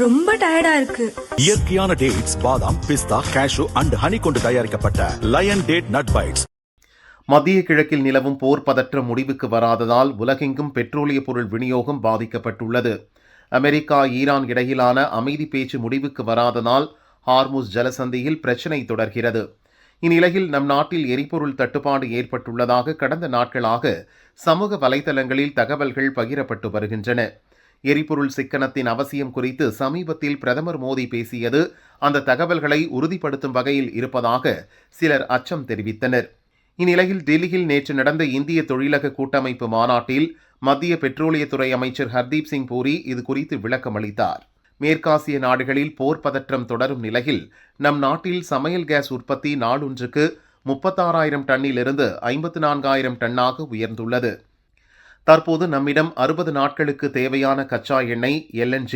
ரொம்ப டயர்டா இருக்கு. இயற்கையான டேட்ஸ், பாதாம், பிஸ்தா, கேஷு அண்ட் ஹனி கொண்டு தயாரிக்கப்பட்ட லயன் டேட் நட் பைட்ஸ். மத்திய கிழக்கில் நிலவும் போர் பதற்றம் முடிவுக்கு வராததால் உலகெங்கும் பெட்ரோலிய பொருள் விநியோகம் பாதிக்கப்பட்டுள்ளது. அமெரிக்கா ஈரான் இடையிலான அமைதி பேச்சு முடிவுக்கு வராததால் ஹார்முஸ் ஜலசந்தியில் பிரச்சினை தொடர்கிறது. இந்நிலையில் நம் நாட்டில் எரிபொருள் தட்டுப்பாடு ஏற்பட்டுள்ளதாக கடந்த நாட்களாக சமூக வலைதளங்களில் தகவல்கள் பகிரப்பட்டு வருகின்றன. எரிபொருள் சிக்கனத்தின் அவசியம் குறித்து சமீபத்தில் பிரதமர் மோடி பேசியது அந்த தகவல்களை உறுதிப்படுத்தும் வகையில் இருப்பதாக சிலர் அச்சம் தெரிவித்தனர். இந்நிலையில் டெல்லியில் நேற்று நடந்த இந்திய தொழிலக கூட்டமைப்பு மாநாட்டில் மத்திய பெட்ரோலியத்துறை அமைச்சர் ஹர்தீப் சிங் பூரி இது குறித்து விளக்கம் அளித்தார். மேற்காசிய நாடுகளில் போர் பதற்றம் தொடரும் நிலையில் நம் நாட்டில் சமையல் கேஸ் உற்பத்தி நாளொன்றுக்கு 36,000 டன்னிலிருந்து 54,000 டன்னாக உயர்ந்துள்ளது. தற்போது நம்மிடம் 60 நாட்களுக்கு தேவையான கச்சா எண்ணெய் LNG,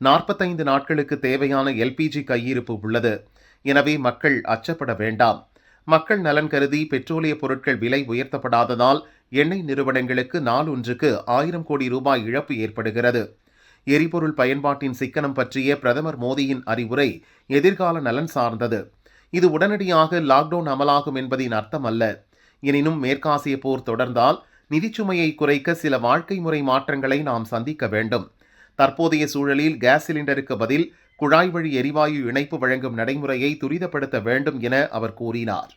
45 நாட்களுக்கு தேவையான LPG கையிருப்பு உள்ளது. எனவே மக்கள் அச்சப்பட வேண்டாம். மக்கள் நலன் கருதி பெட்ரோலிய பொருட்கள் விலை உயர்த்தப்படாததால் எண்ணெய் நிறுவனங்களுக்கு நாளொன்றுக்கு 1000 கோடி ரூபாய் இழப்பு ஏற்படுகிறது. எரிபொருள் பயன்பாட்டின் சிக்கனம் பற்றிய பிரதமர் மோடியின் அறிவுரை எதிர்கால நலன் சார்ந்தது. இது உடனடியாக லாக்டவுன் அமலாகும் என்பதின் அர்த்தம் அல்ல. எனினும் மேற்காசிய போர் தொடர்ந்தால் நிதிச்சுமையை குறைக்க சில வாழ்க்கை முறை மாற்றங்களை நாம் சந்திக்க வேண்டும். தற்போதைய சூழலில் கேஸ் சிலிண்டருக்கு பதில் குழாய் வழி எரிவாயு இணைப்பு வழங்கும் நடைமுறையை துரிதப்படுத்த வேண்டும் என அவர் கூறினார்.